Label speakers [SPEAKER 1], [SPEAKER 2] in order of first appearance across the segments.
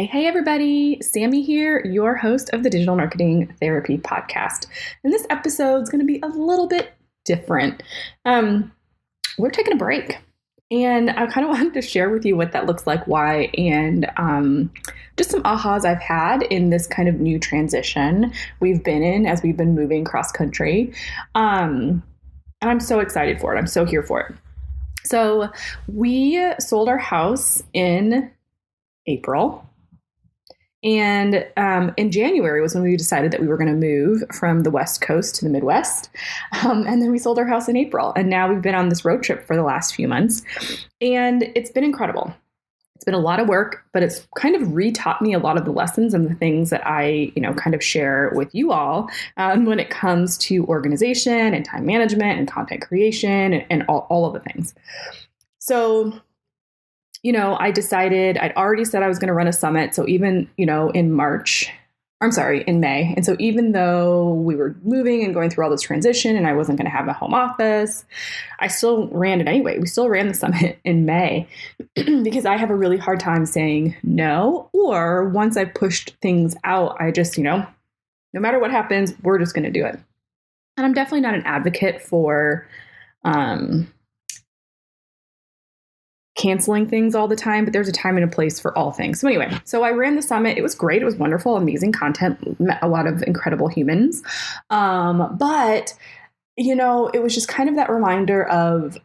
[SPEAKER 1] Hey, everybody. Sammy here, your host of the Digital Marketing Therapy Podcast. And this episode is going to be a little bit different. We're taking a break. And I kind of wanted to share with you what that looks like, why, and just some ahas I've had in this kind of new transition we've been in as we've been moving cross country. And I'm so excited for it. I'm so here for it. So we sold our house in April. And in January was when we decided that we were going to move from the West Coast to the Midwest. And then we sold our house in April. And now we've been on this road trip for the last few months. And it's been incredible. It's been a lot of work, but it's kind of re-taught me a lot of the lessons and the things that I, kind of share with you all when it comes to organization and time management and content creation and all of the things. So I decided I'd already said I was going to run a summit. So even, in May. And so even though we were moving and going through all this transition and I wasn't going to have a home office, I still ran it anyway. We still ran the summit in May because I have a really hard time saying no, or once I pushed things out, I just, no matter what happens, we're just going to do it. And I'm definitely not an advocate for, canceling things all the time, but there's a time and a place for all things. So anyway, so I ran the summit. It was great. It was wonderful, amazing content, met a lot of incredible humans. But it was just kind of that reminder of,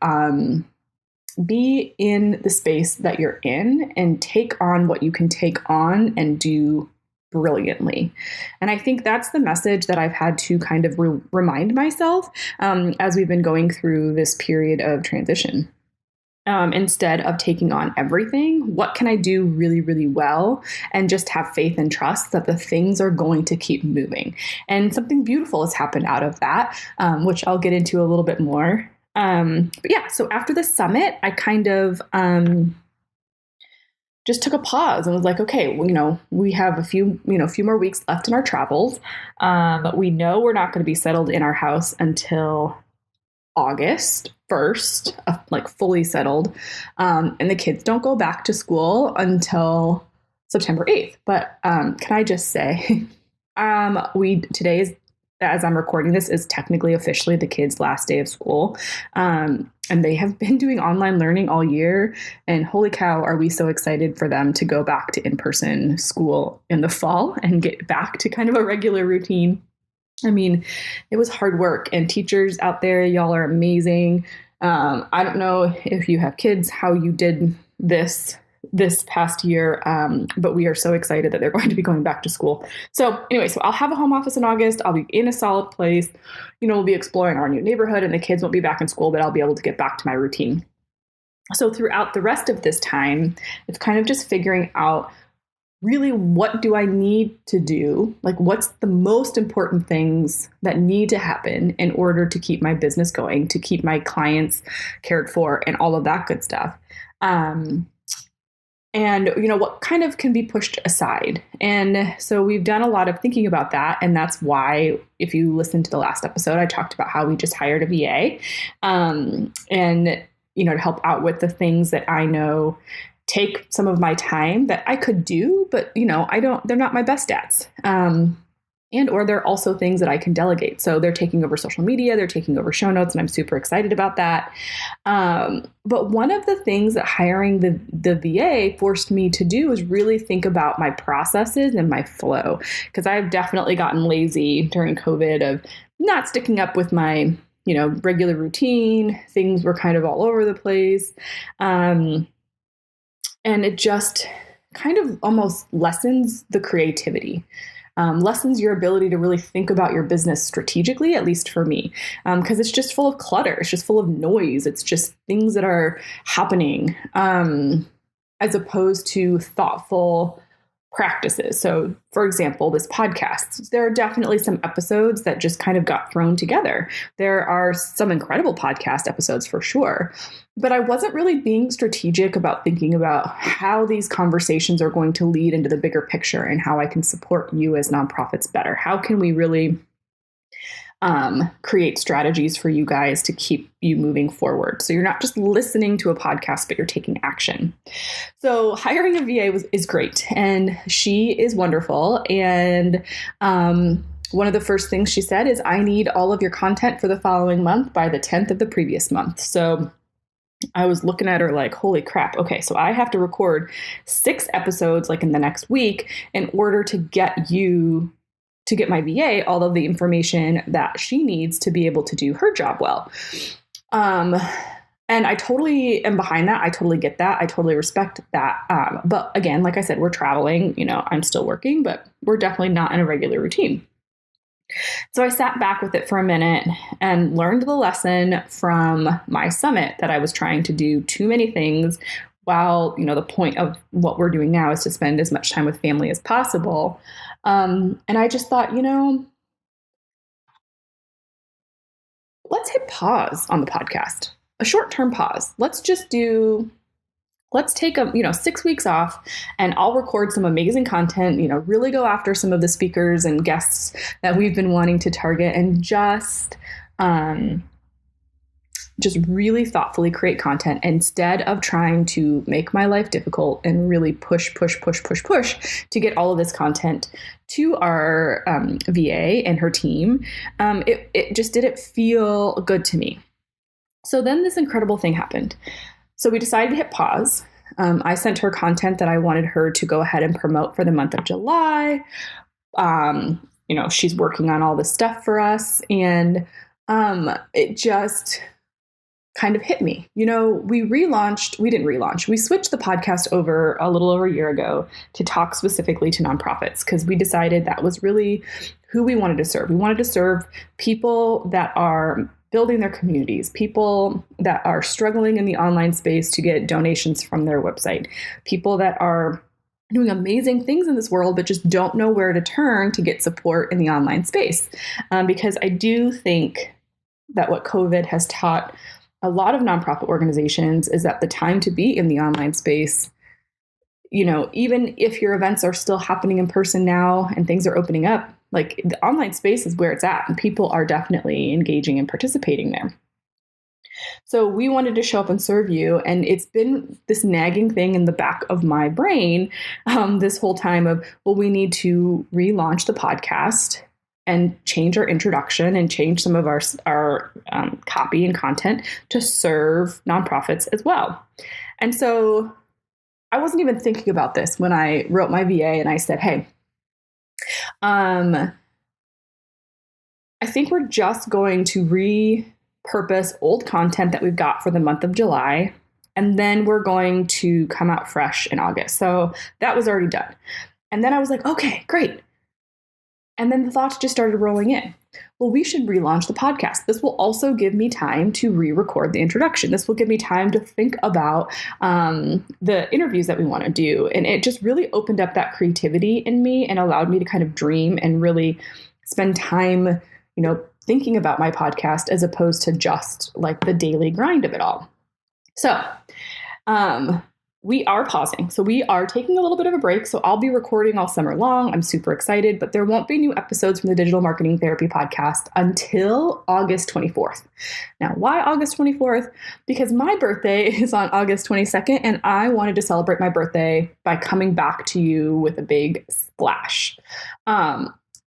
[SPEAKER 1] be in the space that you're in and take on what you can take on and do brilliantly. And I think that's the message that I've had to kind of remind myself, as we've been going through this period of transition. Instead of taking on everything, what can I do really, really well and just have faith and trust that the things are going to keep moving. And something beautiful has happened out of that, which I'll get into a little bit more. But yeah, so after the summit, I kind of just took a pause and was like, okay, well, we have a few more weeks left in our travels. But we know we're not going to be settled in our house until August 1st, like fully settled. And the kids don't go back to school until September 8th. But can I just say, today is, as I'm recording this, is technically officially the kids' last day of school. And they have been doing online learning all year. And holy cow, are we so excited for them to go back to in-person school in the fall and get back to kind of a regular routine. I mean, it was hard work, and teachers out there, y'all are amazing. I don't know if you have kids, how you did this past year, but we are so excited that they're going to be going back to school. So anyway, so I'll have a home office in August. I'll be in a solid place. We'll be exploring our new neighborhood, and the kids won't be back in school, but I'll be able to get back to my routine. So throughout the rest of this time, it's kind of just figuring out really, what do I need to do? Like, what's the most important things that need to happen in order to keep my business going, to keep my clients cared for, and all of that good stuff. And, what kind of can be pushed aside. And so we've done a lot of thinking about that. And that's why, if you listen to the last episode, I talked about how we just hired a VA, and, to help out with the things that I know take some of my time that I could do, but they're not my best stats. Or they're also things that I can delegate. So they're taking over social media, they're taking over show notes, and I'm super excited about that. But one of the things that hiring the VA forced me to do is really think about my processes and my flow. Because I've definitely gotten lazy during COVID of not sticking up with my, regular routine. Things were kind of all over the place. And it just kind of almost lessens the creativity, lessens your ability to really think about your business strategically, at least for me, because it's just full of clutter. It's just full of noise. It's just things that are happening, as opposed to thoughtful practices. So, for example, this podcast, there are definitely some episodes that just kind of got thrown together. There are some incredible podcast episodes for sure, but I wasn't really being strategic about thinking about how these conversations are going to lead into the bigger picture and how I can support you as nonprofits better. How can we really create strategies for you guys to keep you moving forward. So you're not just listening to a podcast, but you're taking action. So hiring a VA is great, and she is wonderful. And one of the first things she said is, I need all of your content for the following month by the 10th of the previous month. So I was looking at her like, holy crap. Okay, so I have to record 6 episodes like in the next week in order to get my VA all of the information that she needs to be able to do her job well. And I totally am behind that. I totally get that. I totally respect that. But again, like I said, we're traveling, I'm still working, but we're definitely not in a regular routine. So I sat back with it for a minute and learned the lesson from my summit that I was trying to do too many things while, the point of what we're doing now is to spend as much time with family as possible. And I just thought, let's hit pause on the podcast, a short-term pause. Let's take 6 weeks off, and I'll record some amazing content, really go after some of the speakers and guests that we've been wanting to target, and just really thoughtfully create content instead of trying to make my life difficult and really push to get all of this content to our VA and her team. It just didn't feel good to me. So then this incredible thing happened. So we decided to hit pause. I sent her content that I wanted her to go ahead and promote for the month of July. She's working on all this stuff for us, and it just kind of hit me. We didn't relaunch. We switched the podcast over a little over a year ago to talk specifically to nonprofits, because we decided that was really who we wanted to serve. We wanted to serve people that are building their communities, people that are struggling in the online space to get donations from their website, people that are doing amazing things in this world, but just don't know where to turn to get support in the online space. Because I do think that what COVID has taught a lot of nonprofit organizations is that the time to be in the online space, even if your events are still happening in person now and things are opening up, like the online space is where it's at, and people are definitely engaging and participating there. So we wanted to show up and serve you. And it's been this nagging thing in the back of my brain this whole time of, well, we need to relaunch the podcast and change our introduction and change some of our copy and content to serve nonprofits as well. And so I wasn't even thinking about this when I wrote my VA and I said, hey, I think we're just going to repurpose old content that we've got for the month of July, and then we're going to come out fresh in August. So that was already done. And then I was like, okay, great. And then the thoughts just started rolling in. Well, we should relaunch the podcast. This will also give me time to re-record the introduction. This will give me time to think about the interviews that we want to do. And it just really opened up that creativity in me and allowed me to kind of dream and really spend time, thinking about my podcast as opposed to just like the daily grind of it all. So, we are pausing. So we are taking a little bit of a break. So I'll be recording all summer long. I'm super excited, but there won't be new episodes from the Digital Marketing Therapy podcast until August 24th. Now, why August 24th? Because my birthday is on August 22nd, and I wanted to celebrate my birthday by coming back to you with a big splash.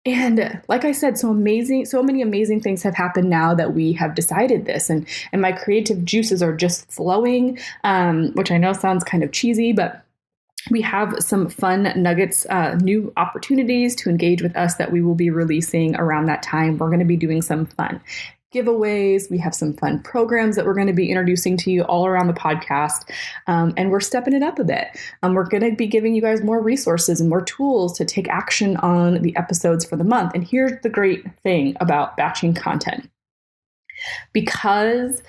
[SPEAKER 1] And like I said, so many amazing things have happened now that we have decided this, and my creative juices are just flowing, which I know sounds kind of cheesy, but we have some fun nuggets, new opportunities to engage with us that we will be releasing around that time. We're going to be doing some fun giveaways. We have some fun programs that we're going to be introducing to you all around the podcast. And we're stepping it up a bit. We're going to be giving you guys more resources and more tools to take action on the episodes for the month. And here's the great thing about batching content. Because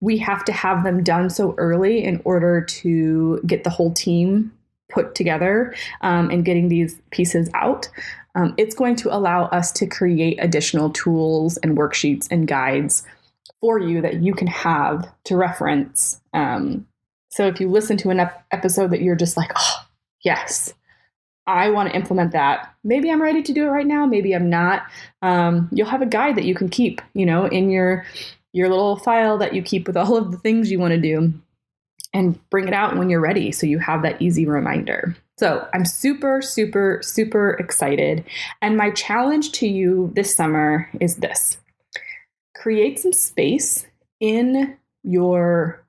[SPEAKER 1] we have to have them done so early in order to get the whole team put together and getting these pieces out, it's going to allow us to create additional tools and worksheets and guides for you that you can have to reference. So if you listen to an episode that you're just like, oh, yes, I want to implement that. Maybe I'm ready to do it right now. Maybe I'm not. You'll have a guide that you can keep, in your little file that you keep with all of the things you want to do, and bring it out when you're ready. So you have that easy reminder. So I'm super, super, super excited. And my challenge to you this summer is this: create some space in your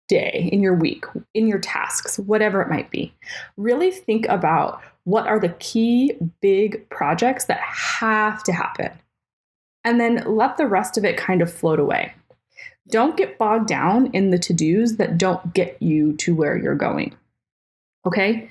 [SPEAKER 1] day, in your week, in your tasks, whatever it might be. Really think about what are the key big projects that have to happen, and then let the rest of it kind of float away. Don't get bogged down in the to-dos that don't get you to where you're going. Okay?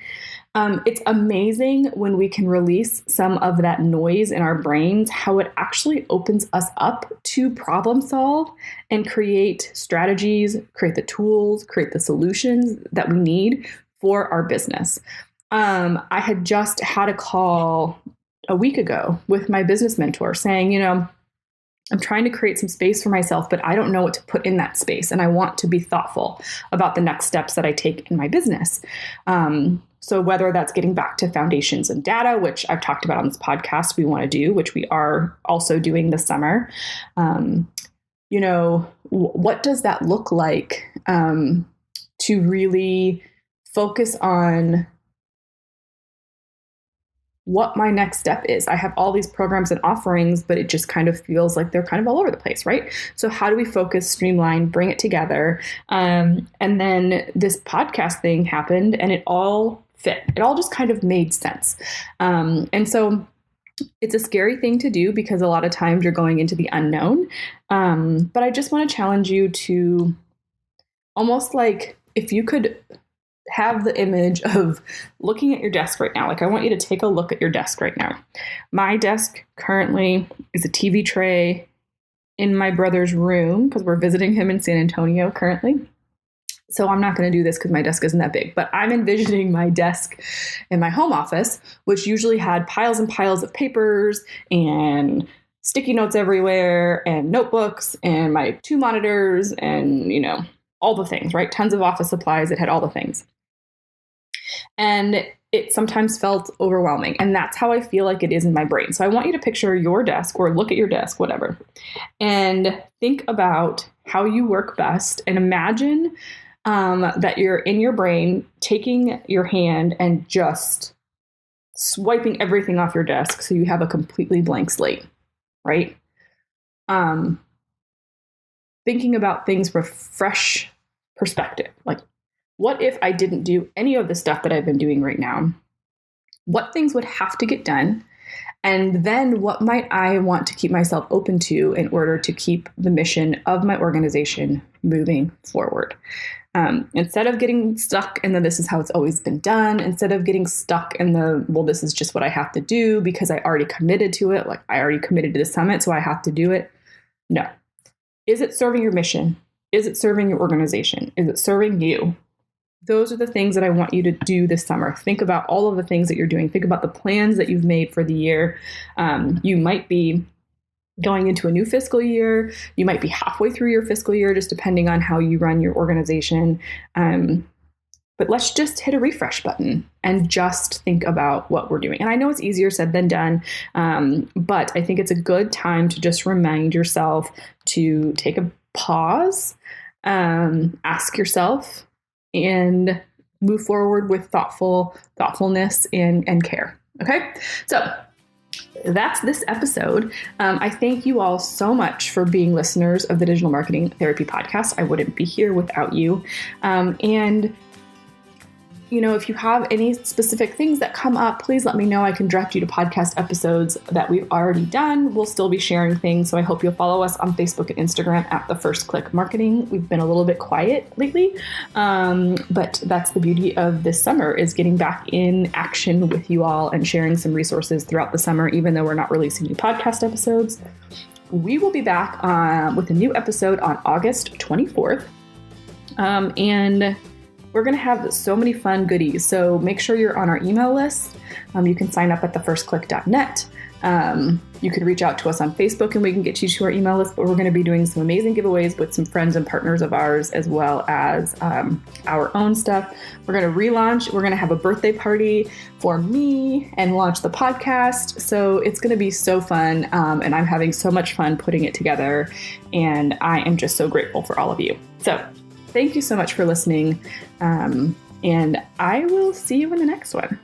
[SPEAKER 1] It's amazing when we can release some of that noise in our brains, how it actually opens us up to problem solve and create strategies, create the tools, create the solutions that we need for our business. I had just had a call a week ago with my business mentor saying, I'm trying to create some space for myself, but I don't know what to put in that space. And I want to be thoughtful about the next steps that I take in my business. So whether that's getting back to foundations and data, which I've talked about on this podcast, we want to do, which we are also doing this summer. What does that look like to really focus on what my next step is? I have all these programs and offerings, but it just kind of feels like they're kind of all over the place, right? So how do we focus, streamline, bring it together? And then this podcast thing happened and it all fit. It all just kind of made sense. And so it's a scary thing to do because a lot of times you're going into the unknown. But I just want to challenge you to almost like, if you could have the image of looking at your desk right now. Like, I want you to take a look at your desk right now. My desk currently is a TV tray in my brother's room because we're visiting him in San Antonio currently. So I'm not going to do this because my desk isn't that big, but I'm envisioning my desk in my home office, which usually had piles and piles of papers and sticky notes everywhere and notebooks and my 2 monitors and, all the things, right? Tons of office supplies. It had all the things. And it sometimes felt overwhelming. And that's how I feel like it is in my brain. So I want you to picture your desk or look at your desk, whatever, and think about how you work best, and imagine that you're in your brain taking your hand and just swiping everything off your desk so you have a completely blank slate, right? Thinking about things from a fresh perspective. Like, what if I didn't do any of the stuff that I've been doing right now? What things would have to get done? And then what might I want to keep myself open to in order to keep the mission of my organization moving forward? Instead of getting stuck in the this is how it's always been done, instead of getting stuck in the, well, this is just what I have to do because I already committed to it. Like, I already committed to the summit, so I have to do it. No. Is it serving your mission? Is it serving your organization? Is it serving you? Those are the things that I want you to do this summer. Think about all of the things that you're doing. Think about the plans that you've made for the year. You might be going into a new fiscal year. You might be halfway through your fiscal year, just depending on how you run your organization. But let's just hit a refresh button and just think about what we're doing. And I know it's easier said than done, but I think it's a good time to just remind yourself to take a pause, ask yourself, and move forward with thoughtfulness and care. Okay, so that's this episode. I thank you all so much for being listeners of the Digital Marketing Therapy Podcast. I wouldn't be here without you. And if you have any specific things that come up, please let me know. I can direct you to podcast episodes that we've already done. We'll still be sharing things. So I hope you'll follow us on Facebook and Instagram at The First Click Marketing. We've been a little bit quiet lately, but that's the beauty of this summer, is getting back in action with you all and sharing some resources throughout the summer, even though we're not releasing new podcast episodes. We will be back with a new episode on August 24th. And we're going to have so many fun goodies. So make sure you're on our email list. You can sign up at thefirstclick.net. You can reach out to us on Facebook and we can get you to our email list, but we're going to be doing some amazing giveaways with some friends and partners of ours, as well as our own stuff. We're going to relaunch. We're going to have a birthday party for me and launch the podcast. So it's going to be so fun. And I'm having so much fun putting it together. And I am just so grateful for all of you. So thank you so much for listening. And I will see you in the next one.